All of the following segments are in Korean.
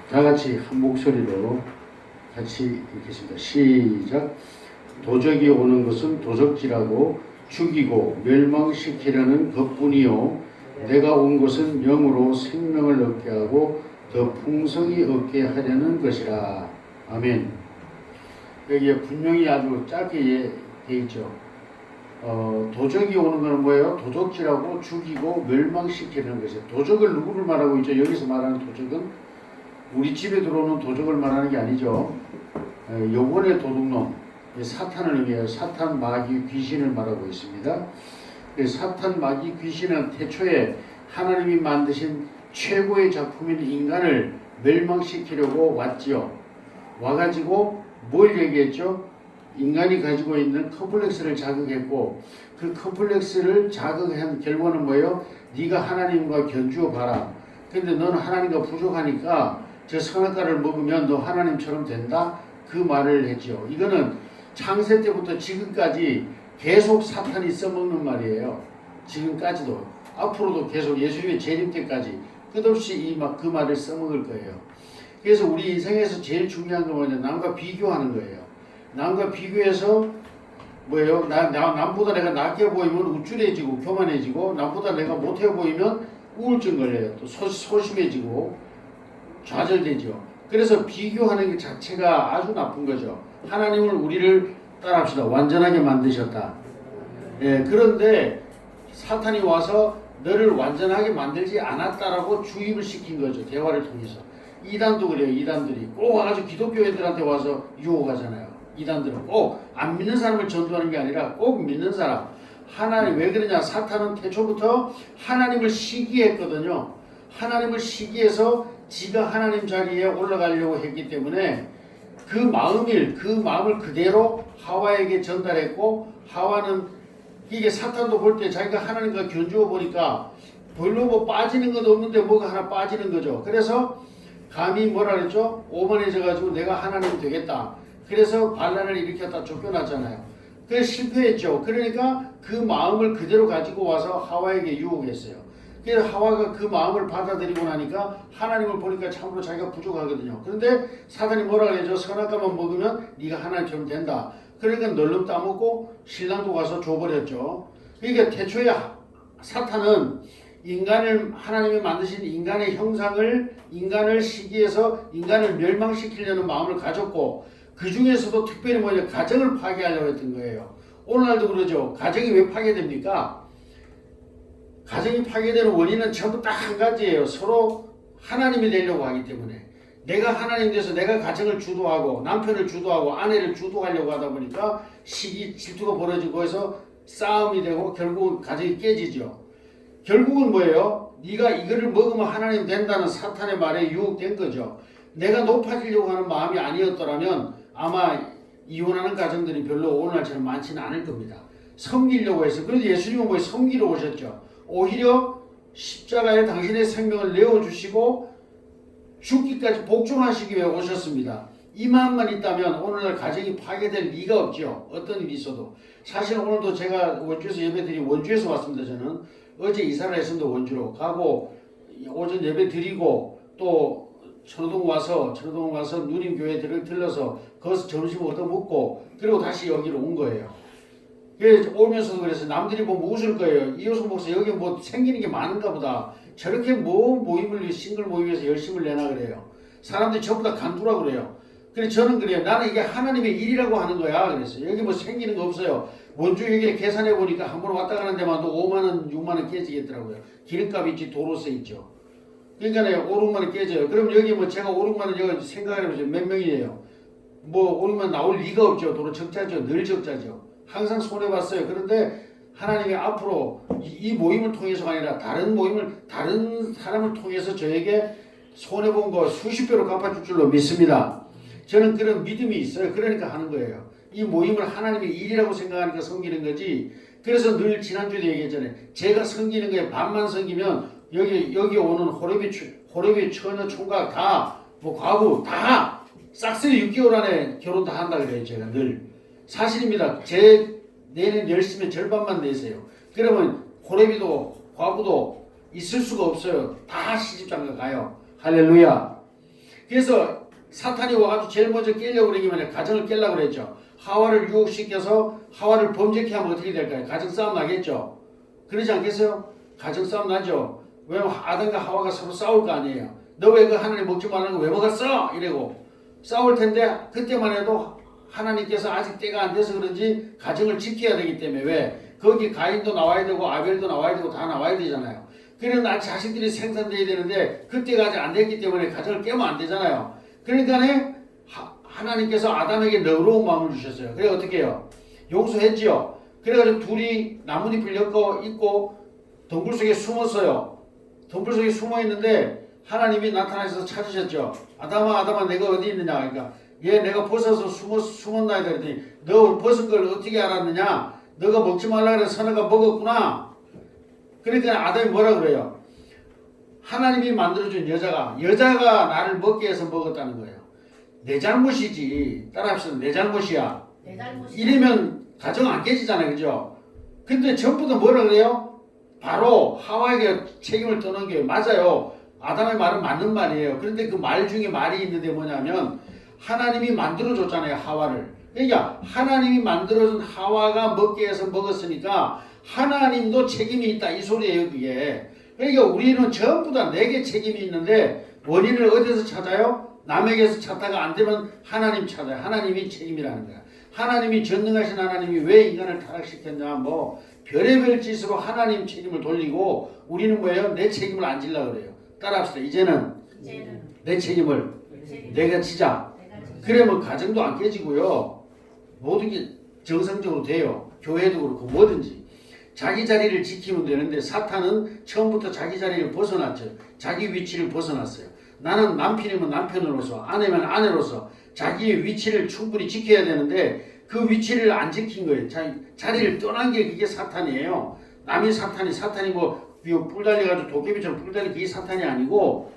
다 같이 한 목소리로 같이 읽겠습니다. 시작. 도적이 오는 것은 도적질하고 죽이고 멸망시키려는 것뿐이요 내가 온 것은 영으로 생명을 얻게 하고 더 풍성히 얻게 하려는 것이라. 아멘. 여기에 분명히 아주 짧게 되어 있죠. 도적이 오는 것은 뭐예요? 도적질하고 죽이고 멸망시키는 것이에요. 도적을 누구를 말하고 있죠? 여기서 말하는 도적은 우리 집에 들어오는 도적을 말하는 게 아니죠. 영혼의 도둑놈, 사탄을 의미해요. 사탄, 마귀, 귀신을 말하고 있습니다. 사탄, 마귀, 귀신은 태초에 하나님이 만드신 최고의 작품인 인간을 멸망시키려고 왔지요. 와가지고 뭘 얘기했죠? 인간이 가지고 있는 컴플렉스를 자극했고, 그 컴플렉스를 자극한 결과는 뭐예요? 네가 하나님과 견주어 봐라. 근데 너는 하나님과 부족하니까 저 선악과를 먹으면 너 하나님처럼 된다? 그 말을 했죠. 이거는 창세 때부터 지금까지 계속 사탄이 써먹는 말이에요. 지금까지도. 앞으로도 계속 예수님의 재림 때까지 끝없이 그 말을 써먹을 거예요. 그래서 우리 인생에서 제일 중요한 건 뭐냐? 남과 비교하는 거예요. 남과 비교해서 뭐예요? 남보다 내가 낮게 보이면 우쭐해지고 교만해지고, 남보다 내가 못해 보이면 우울증 걸려요. 또 소심해지고 좌절되죠. 그래서 비교하는 것 자체가 아주 나쁜 거죠. 하나님은 우리를 따라합시다. 완전하게 만드셨다. 예, 그런데 사탄이 와서 너를 완전하게 만들지 않았다라고 주입을 시킨 거죠. 대화를 통해서. 이단도 그래요. 이단들이 꼭 와가지고 기독교 애들한테 와서 유혹하잖아요. 이단들은 꼭 안 믿는 사람을 전도하는 게 아니라 꼭 믿는 사람. 하나님, 왜 그러냐? 사탄은 태초부터 하나님을 시기했거든요. 하나님을 시기해서 지가 하나님 자리에 올라가려고 했기 때문에 그 마음을 그대로 하와에게 전달했고, 하와는 이게 사탄도 볼 때 자기가 하나님과 견주어 보니까 별로 뭐 빠지는 것도 없는데 뭐가 하나 빠지는 거죠. 그래서 감히 뭐라 그랬죠? 오만해져 가지고 내가 하나님 되겠다. 그래서 반란을 일으켰다 쫓겨났잖아요. 그래서 실패했죠. 그러니까 그 마음을 그대로 가지고 와서 하와에게 유혹했어요. 그래서 하와가 그 마음을 받아들이고 나니까 하나님을 보니까 참으로 자기가 부족하거든요. 그런데 사단이 뭐라 그러죠? 선악과만 먹으면 네가 하나님처럼 된다. 그러니까 널름 따먹고 신랑도 가서 줘버렸죠. 그러니까 태초에 사탄은 하나님이 만드신 인간의 형상을, 인간을 시기해서 인간을 멸망시키려는 마음을 가졌고, 그 중에서도 특별히 가정을 파괴하려고 했던 거예요. 오늘날도 그러죠. 가정이 왜 파괴됩니까? 가정이 파괴되는 원인은 전부 다 한 가지예요. 서로 하나님이 되려고 하기 때문에. 내가 하나님 돼서 내가 가정을 주도하고 남편을 주도하고 아내를 주도하려고 하다 보니까 시기, 질투가 벌어지고 해서 싸움이 되고 결국은 가정이 깨지죠. 결국은 뭐예요? 네가 이거를 먹으면 하나님 된다는 사탄의 말에 유혹된 거죠. 내가 높아지려고 하는 마음이 아니었더라면 아마 이혼하는 가정들이 별로 오늘날처럼 많지는 않을 겁니다. 섬기려고 해서. 그런데 예수님은 뭐 섬기러 오셨죠. 오히려 십자가에 당신의 생명을 내어주시고 죽기까지 복종하시기 위해 오셨습니다. 이 마음만 있다면 오늘날 가정이 파괴될 리가 없죠. 어떤 일이 있어도. 사실 오늘도 제가 원주에서 예배드리고, 원주에서 왔습니다. 저는 어제 이사를 했습니다. 원주로 가고 오전 예배 드리고 또 천호동 와서 누림교회 들러서 거기서 점심 얻어먹고 그리고 다시 여기로 온 거예요. 그래서 오면서도 그래서 남들이 보면 웃을 거예요. 이호성 목사 여기 뭐 생기는 게 많은가 보다. 저렇게 모임을 싱글 모임에서 열심을 내나 그래요. 사람들이 전부 다 간두라 그래요. 그래서 저는 그래요. 나는 이게 하나님의 일이라고 하는 거야. 그래서 여기 뭐 생기는 거 없어요. 원주 여기 계산해 보니까 한 번 왔다 가는 데만도 5만원, 6만원 깨지겠더라고요. 기름값 있지, 도로세 있죠. 그러니까 5, 6만원 깨져요. 그럼 여기 뭐 제가 5, 6만원 여기 생각해보세요. 몇 명이에요? 뭐 5, 6만원 나올 리가 없죠. 도로 적자죠. 늘 적자죠. 항상 손해봤어요. 그런데 하나님이 앞으로 이 모임을 통해서가 아니라 다른 사람을 통해서 저에게 손해본 거 수십 배로 갚아줄 줄로 믿습니다. 저는 그런 믿음이 있어요. 그러니까 하는 거예요. 이 모임을 하나님의 일이라고 생각하니까 섬기는 거지. 그래서 늘 지난주에도 얘기했잖아요. 제가 섬기는 거에 반만 섬기면 여기 오는 호레비 처녀 총각 다, 뭐 과부 다 싹쓸이 6개월 안에 결혼 다 한다 그래요. 제가 늘. 사실입니다. 제 내는 열심히 절반만 내세요. 그러면 호레비도 과부도 있을 수가 없어요. 다 시집장가 가요. 할렐루야. 그래서 사탄이 와가지고 제일 먼저 깨려고 그러기만 해. 가정을 깨려고 그랬죠. 하와를 유혹시켜서 하와를 범죄케 하면 어떻게 될까요? 가정 싸움 나겠죠. 그러지 않겠어요? 가정 싸움 나죠. 왜 아담과 하와가 서로 싸울 거 아니에요. 너 왜 그 하나님 먹지 말라는 거 왜 먹었어? 이러고 싸울 텐데 그때만 해도 하나님께서 아직 때가 안 돼서 그런지 가정을 지켜야 되기 때문에 왜? 거기 가인도 나와야 되고 아벨도 나와야 되고 다 나와야 되잖아요. 그러나 자식들이 생산돼야 되는데 그때가 아직 안 됐기 때문에 가정을 깨면 안 되잖아요. 그러니까 하나님께서 아담에게 너그러운 마음을 주셨어요. 그래 어떻게 해요? 용서했지요. 그래가지고 둘이 나뭇잎을 엮고 덩굴 속에 숨었어요. 덩굴 속에 숨어 있는데 하나님이 나타나셔서 찾으셨죠. 아담아 내가 어디 있느냐. 그러니까 얘 내가 벗어서 숨었나 그랬더니 너 벗은 걸 어떻게 알았느냐. 너가 먹지 말라 그래서 선아가 먹었구나. 그러니까 아담이 뭐라 그래요? 하나님이 만들어준 여자가 나를 먹게 해서 먹었다는 거예요. 내 잘못이지. 따라합시다. 내 잘못이야. 내 잘못이야. 이러면 가정 안 깨지잖아요. 그죠? 근데 전부 다 뭐라 그래요? 바로 하와에게 책임을 떠는 게 맞아요. 아담의 말은 맞는 말이에요. 그런데 그 말 중에 말이 있는데 뭐냐면 하나님이 만들어줬잖아요. 하와를. 그러니까 하나님이 만들어준 하와가 먹게 해서 먹었으니까 하나님도 책임이 있다. 이 소리예요. 그게. 그러니까 우리는 전부 다 내게 책임이 있는데 원인을 어디서 찾아요? 남에게서 찾다가 안 되면 하나님 찾아요. 하나님이 책임이라는 거야. 하나님이 전능하신 하나님이 왜 인간을 타락시켰냐 뭐 별의별 짓으로 하나님 책임을 돌리고 우리는 뭐예요? 내 책임을 안 지려고 그래요. 따라합시다. 이제는 내 책임을 내가 지자. 그러면 가정도 안 깨지고요. 모든 게 정상적으로 돼요. 교회도 그렇고 뭐든지. 자기 자리를 지키면 되는데 사탄은 처음부터 자기 자리를 벗어났죠. 자기 위치를 벗어났어요. 나는 남편이면 남편으로서 아내면 아내로서 자기의 위치를 충분히 지켜야 되는데 그 위치를 안 지킨 거예요. 자리를 떠난 게 그게 사탄이에요. 남이 사탄이 뭐 뿔 달려가지고 도깨비처럼 뿔 달린 그게 사탄이 아니고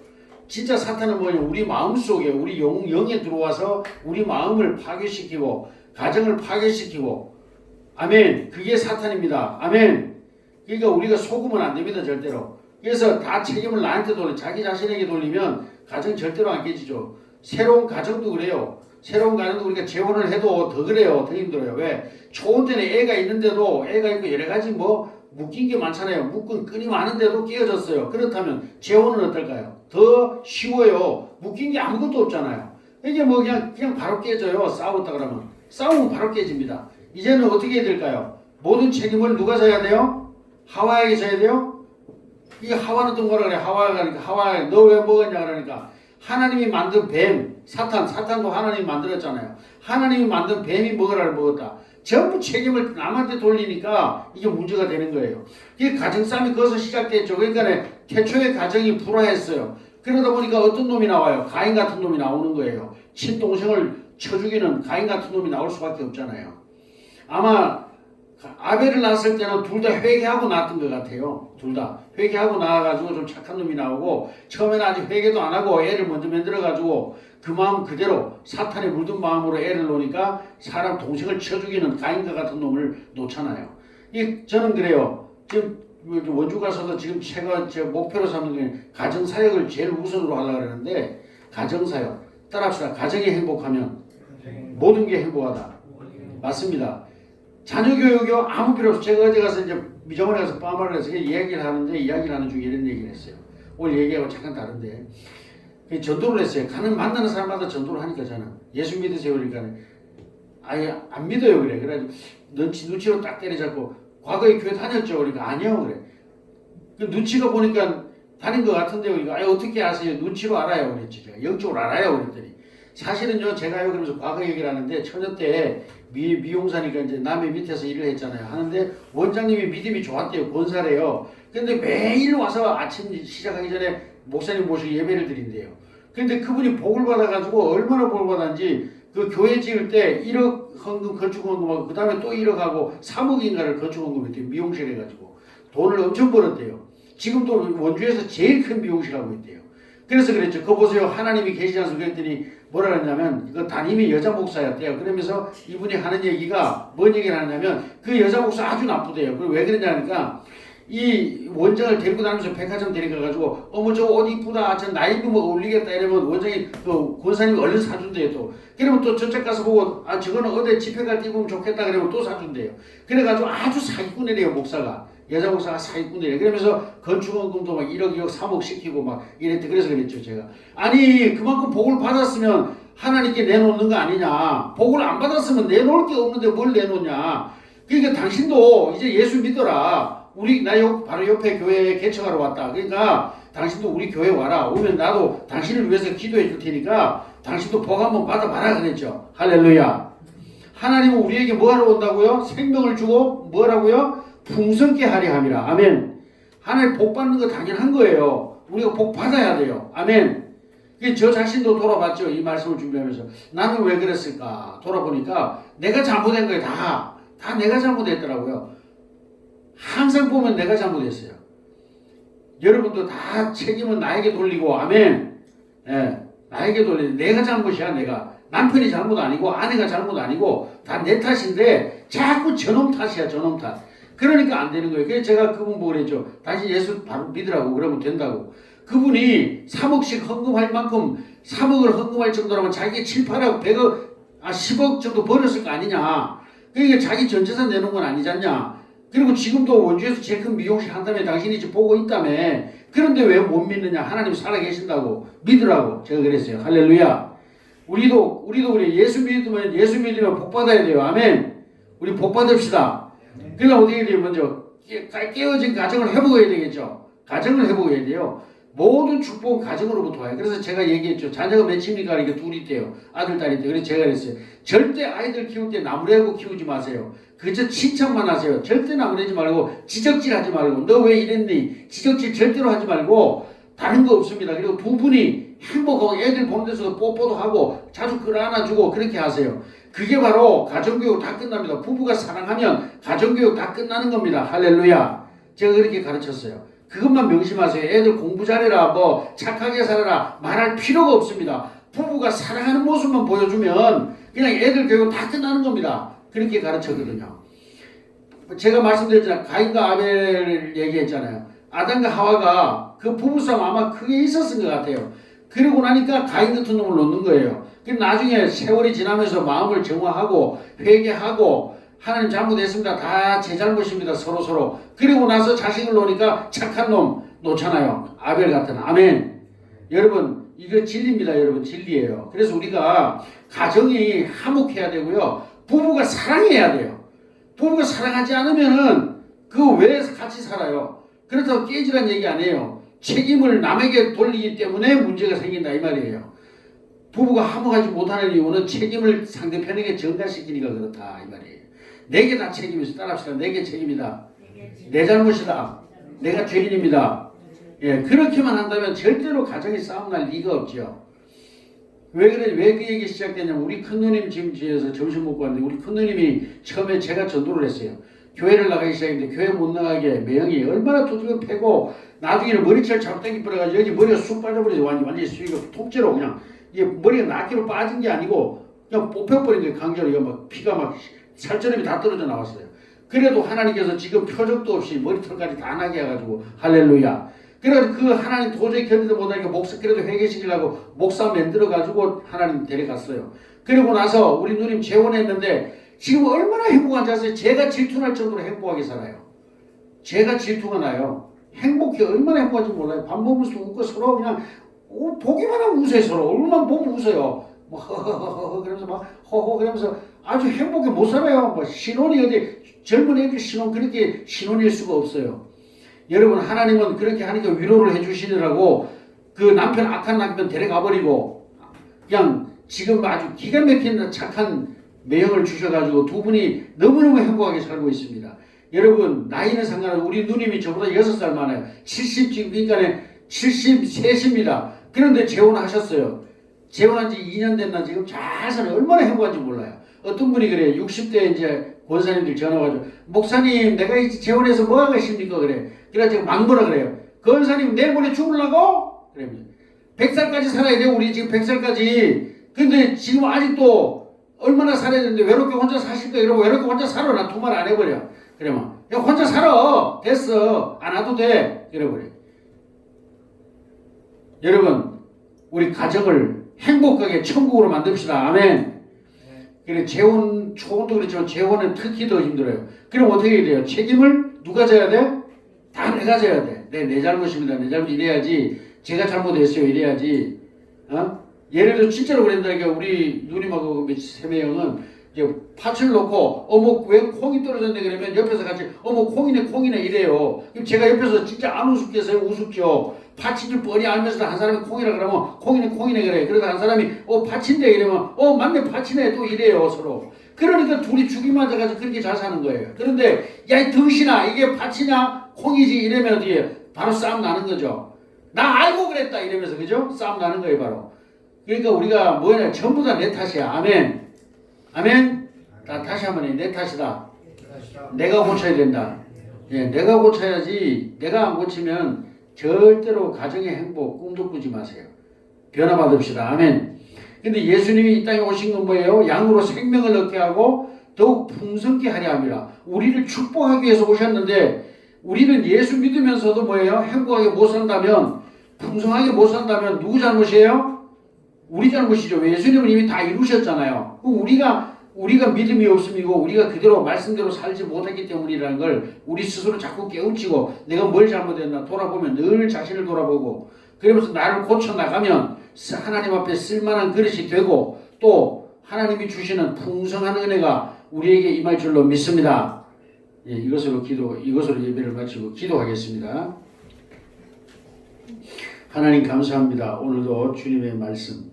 진짜 사탄은 뭐냐 우리 마음속에 우리 영에 들어와서 우리 마음을 파괴시키고 가정을 파괴시키고 아멘. 그게 사탄입니다. 아멘. 그러니까 우리가 속으면 안 됩니다. 절대로. 그래서 다 책임을 나한테 자기 자신에게 돌리면 가정 절대로 안 깨지죠. 새로운 가정도 그래요. 새로운 가정도 우리가 재혼을 해도 더 그래요. 더 힘들어요. 왜? 좋은 때는 애가 있는데도 애가 있고 여러 가지 뭐 묶인 게 많잖아요. 묶은 끈이 많은데도 깨어졌어요. 그렇다면 재혼은 어떨까요? 더 쉬워요. 묶인 게 아무것도 없잖아요. 이게 뭐 그냥 바로 깨져요. 싸웠다 그러면. 싸우면 바로 깨집니다. 이제는 어떻게 해야 될까요? 모든 책임을 누가 져야 돼요? 하와에게 져야 돼요? 이 하와는 또 뭐라 그래? 하와가 너 왜 먹었냐 그러니까 하나님이 만든 뱀, 사탄도 하나님이 만들었잖아요. 하나님이 만든 뱀이 먹으라를 먹었다. 전부 책임을 남한테 돌리니까 이게 문제가 되는 거예요. 이게 가정싸움이 거기서 시작됐죠. 그러니까 태초에 가정이 불화했어요. 그러다 보니까 어떤 놈이 나와요? 가인 같은 놈이 나오는 거예요. 친동생을 쳐 죽이는 가인 같은 놈이 나올 수밖에 없잖아요. 아마 아벨을 낳았을 때는 둘 다 회개하고 낳았던 것 같아요. 둘 다 회개하고 낳아가지고 좀 착한 놈이 나오고 처음에는 아직 회개도 안 하고 애를 먼저 만들어가지고 그 마음 그대로 사탄에 물든 마음으로 애를 놓으니까 사람 동생을 쳐 죽이는 가인과 같은 놈을 놓잖아요. 저는 그래요. 지금 원주 가서도 지금 제가 제 목표로 삼는 게 가정사역을 제일 우선으로 하려고 그러는데 가정사역 따라합시다. 가정이 행복하면 모든 게 행복하다. 맞습니다. 자녀 교육이요 아무 필요 없어. 제가 어제 가서 이제 미정원에 가서 빠마를 해서 이야기를 하는 중에 이런 얘기를 했어요. 오늘 얘기하고 잠깐 다른데 전도를 했어요. 만나는 사람마다 전도를 하니까 저는 예수 믿으세요 그러니까 아예 안 믿어요 그래. 그래가지고 눈치로 딱 때려잡고 과거에 교회 다녔죠 그러니까 아니요 그래. 그 눈치가 보니까 다닌 것 같은데요 그러니까 어떻게 아세요? 눈치로 알아요 그랬지. 제가 영적으로 알아요 그랬더니 사실은요 제가요 그러면서 과거 얘기를 하는데 처녀 때 미용사니까 이제 남의 밑에서 일을 했잖아요. 하는데 원장님이 믿음이 좋았대요. 권사래요. 근데 매일 와서 아침 시작하기 전에 목사님 모시고 예배를 드린대요. 근데 그분이 복을 받아가지고 얼마나 복을 받았는지 그 교회 지을 때 1억 헌금 건축헌금하고 그 다음에 또 1억 하고 3억인가를 건축헌금했대요. 미용실 해가지고 돈을 엄청 벌었대요. 지금도 원주에서 제일 큰 미용실 하고 있대요. 그래서 그랬죠. 그거 보세요. 하나님이 계시지 않습니까? 그랬더니 뭐라 그랬냐면 이거 담임이 여자 목사였대요. 그러면서 이분이 하는 얘기가 뭔 얘기를 하냐면 그 여자 목사 아주 나쁘대요. 왜 그러냐니까 이 원장을 데리고 다니면서 백화점 데려가가지고 어머 저 옷 이쁘다 저 나이도 뭐 어울리겠다 이러면 원장이 또 권사님이 얼른 사준대요 또. 그러면 또 저쪽 가서 보고 아 저거는 어디 집회 갈 때 입으면 좋겠다 그러면 또 사준대요. 그래가지고 아주 사기꾼이래요 목사가. 여자 목사가 사기꾼이래요. 그러면서 건축원금도 막 1억 2억 3억 시키고 막 이랬대. 그래서 그랬죠 제가. 아니 그만큼 복을 받았으면 하나님께 내놓는 거 아니냐. 복을 안 받았으면 내놓을 게 없는데 뭘 내놓냐. 그러니까 당신도 이제 예수 믿어라. 바로 옆에 교회에 개척하러 왔다. 그러니까 당신도 우리 교회 와라. 오면 나도 당신을 위해서 기도해 줄 테니까 당신도 복 한번 받아봐라 그랬죠. 할렐루야. 하나님은 우리에게 뭐하러 온다고요? 생명을 주고 뭐라고요? 풍성케 하려 함이라. 아멘. 하나님 복 받는 거 당연한 거예요. 우리가 복 받아야 돼요. 아멘. 저 자신도 돌아봤죠. 이 말씀을 준비하면서. 나는 왜 그랬을까? 돌아보니까 내가 잘못한 거예요. 다 내가 잘못했더라고요. 항상 보면 내가 잘못했어요. 여러분도 다 책임은 나에게 돌리고 아멘. 예, 나에게 돌리고 내가 잘못이야. 내가 남편이 잘못 아니고 아내가 잘못 아니고 다 내 탓인데 자꾸 저놈 탓이야. 저놈 탓. 그러니까 안 되는 거예요. 그래서 제가 그분 보고 그랬죠. 당신 예수 바로 믿으라고 그러면 된다고. 그분이 3억씩 헌금할 만큼 3억을 헌금할 정도라면 자기 7, 8억, 100억, 10억 정도 벌었을 거 아니냐. 그러니까 자기 전 재산 내놓은 건 아니잖냐. 그리고 지금도 원주에서 제일 큰 미용실 한다며 당신이 지금 보고 있다며. 그런데 왜 못 믿느냐. 하나님 살아계신다고 믿으라고 제가 그랬어요. 할렐루야. 우리도 그래. 예수 믿으면 복 받아야 돼요. 아멘. 우리 복 받읍시다. 그러면 어떻게 돼요? 먼저 깨어진 가정을 회복해야 되겠죠. 가정을 회복해야 돼요. 모든 축복은 가정으로부터 와요. 그래서 제가 얘기했죠. 자녀가 몇입니까? 이렇게 둘이 있대요. 아들, 딸이 있대요. 그래서 제가 그랬어요. 절대 아이들 키울 때 나무래고 키우지 마세요. 그저 칭찬만 하세요. 절대 나무래지 말고 지적질 하지 말고 너 왜 이랬니? 지적질 절대로 하지 말고 다른 거 없습니다. 그리고 두 분이 행복하고 애들 보는 데서도 뽀뽀도 하고 자주 끌어안아주고 그렇게 하세요. 그게 바로 가정교육 다 끝납니다. 부부가 사랑하면 가정교육 다 끝나는 겁니다. 할렐루야. 제가 그렇게 가르쳤어요. 그것만 명심하세요. 애들 공부 잘해라, 뭐 착하게 살아라 말할 필요가 없습니다. 부부가 사랑하는 모습만 보여주면 그냥 애들 교육 다 끝나는 겁니다. 그렇게 가르쳤거든요. 제가 말씀드렸잖아요. 가인과 아벨을 얘기했잖아요. 아담과 하와가 그 부부싸움 아마 크게 있었을 것 같아요. 그러고 나니까 가인 같은 놈을 놓는 거예요. 나중에 세월이 지나면서 마음을 정화하고 회개하고 하나님 잘못했습니다. 다 제 잘못입니다. 서로. 그리고 나서 자식을 놓으니까 착한 놈 놓잖아요. 아벨 같은. 아멘. 여러분 이거 진리입니다. 여러분 진리예요. 그래서 우리가 가정이 화목해야 되고요. 부부가 사랑해야 돼요. 부부가 사랑하지 않으면은 그 왜 같이 살아요? 그렇다고 깨지란 얘기 아니에요. 책임을 남에게 돌리기 때문에 문제가 생긴다 이 말이에요. 부부가 화목하지 못하는 이유는 책임을 상대편에게 전가시키니까 그렇다 이 말이에요. 내게 다 책임이 있어. 따라합시다. 내게 책임이다. 내 잘못이다. 내가 죄인입니다. 예, 그렇게만 한다면 절대로 가정이 싸움 날 리가 없죠. 왜 그래? 왜 그 얘기 시작됐냐면 우리 큰누님 지금 집에서 점심 먹고 왔는데 우리 큰누님이 처음에 제가 전도를 했어요. 교회를 나가기 시작했는데 교회 못 나가게 매형이 얼마나 두들겨 패고 나중에는 머리채를 잡당기 뿌려가지고 여기 머리가 쑥 빠져버려서 완전히 수위가 통째로 그냥 이게 머리가 낱개로 빠진 게 아니고 그냥 뽑혀버린 거예요. 강제로 이거 막 피가 막 살점이 다 떨어져 나왔어요. 그래도 하나님께서 지금 표적도 없이 머리털까지 다 나게 해가지고 할렐루야. 그래서 그 하나님 도저히 견디도 못하니까 목사 그래도 회개시키려고 목사 만들어가지고 하나님 데려갔어요. 그리고 나서 우리 누님 재혼했는데 지금 얼마나 행복한지 아세요? 제가 질투날 정도로 행복하게 살아요. 제가 질투가 나요. 행복해. 얼마나 행복한지 몰라요. 밥 먹으면서 웃고 서로 그냥 보기만 하면 웃어요. 서로. 얼마나 보면 웃어요. 뭐 허허허허 그러면서 막 허허 그러면서 아주 행복해 못 살아요. 뭐 신혼이 어디 젊은 애들 신혼 그렇게 신혼일 수가 없어요. 여러분 하나님은 그렇게 하니까 위로를 해주시느라고 그 남편 악한 남편 데려가 버리고 그냥 지금 아주 기가 막힌 착한 매형을 주셔가지고 두 분이 너무너무 행복하게 살고 있습니다. 여러분 나이는 상관없이 우리 누님이 저보다 6살 많아요. 70 지금 그러니까 73입니다. 그런데 재혼하셨어요. 재혼한 지 2년 됐나 지금 잘 살아요. 얼마나 행복한지 몰라요. 어떤 분이 그래 60대 이제 권사님들 전화 와가지고 목사님 내가 이제 재혼해서 뭐 하겠습니까 그래. 그래가지고 막 뭐라 그래요. 권사님 내일 모레 죽으려고? 그래 100살까지 살아야 돼요. 우리 지금 100살까지. 근데 지금 아직도 얼마나 살아야 되는데 외롭게 혼자 사실 거야. 이러고 외롭게 혼자 살아. 나 두 말 안 해버려. 그러면 야, 혼자 살아. 됐어. 안 와도 돼. 이래버려. 여러분, 우리 가정을 행복하게 천국으로 만듭시다. 아멘. 그래, 재혼, 초혼도 그렇지만 재혼은 특히 더 힘들어요. 그럼 어떻게 해야 돼요? 책임을 누가 져야 돼? 다 내가 져야 돼. 내 잘못입니다. 내 잘못 이래야지. 제가 잘못했어요. 이래야지. 예를 들어 진짜로 그랬다니까 우리 누님하고 세 명은 이제 팥을 넣고 어머 왜 콩이 떨어졌네 그러면 옆에서 같이 어머 콩이네 이래요. 그럼 제가 옆에서 진짜 안 우습겠어요? 우습죠. 팥인 뻔히 알면서도 한 사람이 콩이라 그러면 콩이네 그래. 그러다 한 사람이 팥인데 이러면 맞네 팥이네 또 이래요 서로. 그러니까 둘이 죽이 맞아가지고 그렇게 잘 사는 거예요. 그런데 야 이 등신아 이게 팥이냐 콩이지 이러면 어디에 바로 싸움 나는 거죠. 나 알고 그랬다 이러면서 그죠? 싸움 나는 거예요 바로. 그러니까 우리가 뭐냐 전부 다 내 탓이야. 아멘. 아멘. 다시 한번 해. 내 탓이다. 내가 고쳐야 된다. 예, 내가 고쳐야지. 내가 안 고치면 절대로 가정의 행복 꿈도 꾸지 마세요. 변화받읍시다. 아멘. 근데 예수님이 이 땅에 오신 건 뭐예요? 양으로 생명을 얻게 하고 더욱 풍성케 하려 함이라. 우리를 축복하기 위해서 오셨는데 우리는 예수 믿으면서도 뭐예요? 행복하게 못 산다면 풍성하게 못 산다면 누구 잘못이에요? 우리 잘못이죠. 왜? 예수님은 이미 다 이루셨잖아요. 우리가 믿음이 없음이고 우리가 그대로 말씀대로 살지 못했기 때문이라는 걸 우리 스스로 자꾸 깨우치고 내가 뭘 잘못했나 돌아보면 늘 자신을 돌아보고 그러면서 나를 고쳐나가면 하나님 앞에 쓸만한 그릇이 되고 또 하나님이 주시는 풍성한 은혜가 우리에게 임할 줄로 믿습니다. 예, 이것으로 예배를 마치고 기도하겠습니다. 하나님 감사합니다. 오늘도 주님의 말씀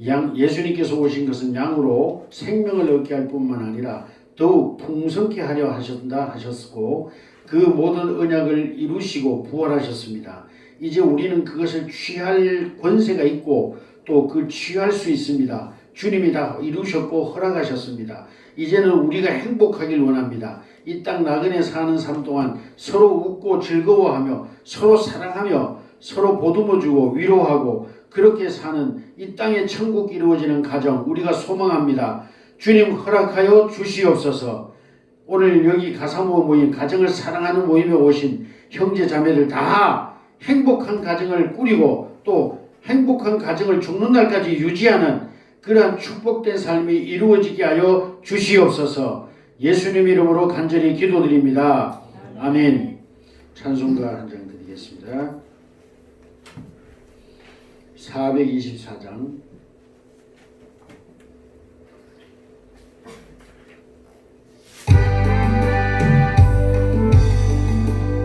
예수님께서 오신 것은 양으로 생명을 얻게 할 뿐만 아니라 더욱 풍성케 하려 하셨고 그 모든 언약을 이루시고 부활하셨습니다. 이제 우리는 그것을 취할 권세가 있고 또 그 취할 수 있습니다. 주님이 다 이루셨고 허락하셨습니다. 이제는 우리가 행복하길 원합니다. 이 땅 나그네 사는 삶 동안 서로 웃고 즐거워하며 서로 사랑하며 서로 보듬어주고 위로하고 그렇게 사는 이 땅의 천국 이루어지는 가정 우리가 소망합니다. 주님 허락하여 주시옵소서. 오늘 여기 가사모 모임 가정을 사랑하는 모임에 오신 형제 자매들 다 행복한 가정을 꾸리고 또 행복한 가정을 죽는 날까지 유지하는 그러한 축복된 삶이 이루어지게 하여 주시옵소서. 예수님 이름으로 간절히 기도드립니다. 아멘. 찬송가 한 장 드리겠습니다. 424장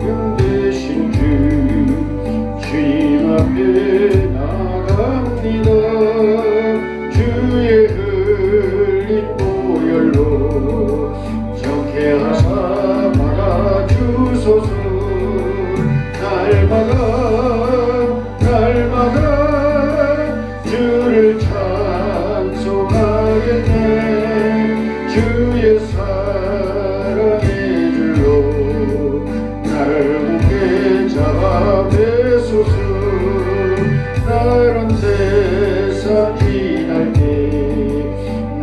영되신 주님 앞에 나갑니다. 주의 흘린 보혈로 정케하사 막아주소서. 날마다 주를 찬송하겠네. 주의 사랑의 줄로 나를 굳게 잡아 매소서. 나른 세상 지날 때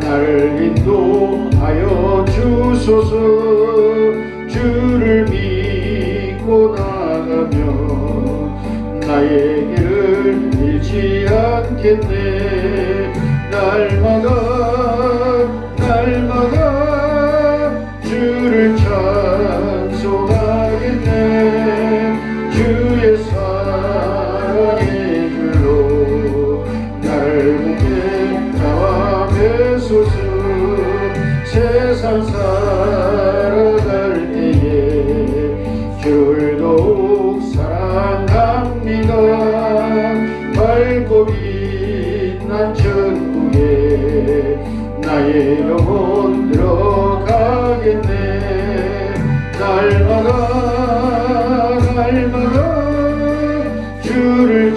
나를 인도하여 주소서. 주를 믿고 나가면 나의 길을 잃지 않겠네. 날마다 주를 찬송하겠네. 주의 사랑의 줄로 나를 굳게 잡아 매소서. 세상 살아갈 때에 주를 더욱 사랑합니다. 밝고 빛난 천국에 나의 영혼 들어가겠네. 날마다 주를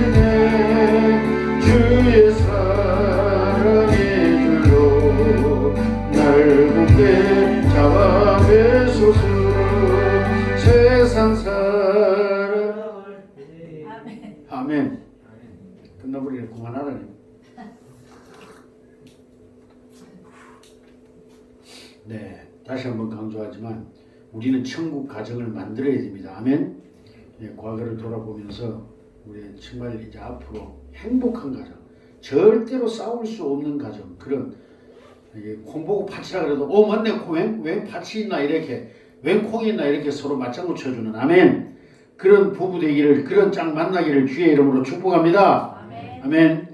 찬송하겠네. 주의 사랑의 줄로 나를 굳게 잡아 매소서. 세상 살아갈 때 아멘. 끝나버리네. 그만하라니. 네. 다시 한번 강조하지만 우리는 천국 가정을 만들어야 됩니다. 아멘. 예, 과거를 돌아보면서 우리 정말 이제 앞으로 행복한 가정, 절대로 싸울 수 없는 가정, 그런 콩 보고 팥이라 그래도 맞네, 왜 팥이 있나 이렇게, 웬 콩이 있나 이렇게 서로 맞장구 쳐주는, 아멘. 그런 부부 되기를, 그런 짝 만나기를 주의 이름으로 축복합니다. 아멘. 아멘.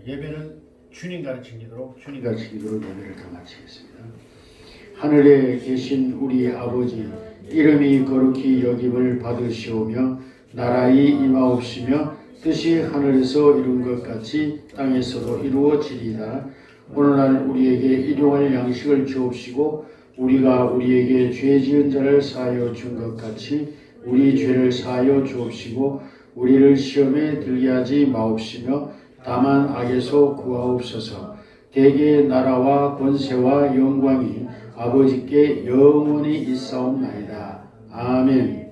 예배는 주님 가르치기로 예배를 다 마치겠습니다. 하늘에 계신 우리 아버지, 이름이 거룩히 여김을 받으시오며 나라의 임하옵시며 뜻이 하늘에서 이룬 것 같이 땅에서도 이루어지리이다. 오늘날 우리에게 일용할 양식을 주옵시고 우리가 우리에게 죄 지은 자를 사하여 준 것 같이 우리 죄를 사하여 주옵시고 우리를 시험에 들게 하지 마옵시며 다만 악에서 구하옵소서. 대개의 나라와 권세와 영광이 아버지께 영원히 있사옵나이다. 아멘.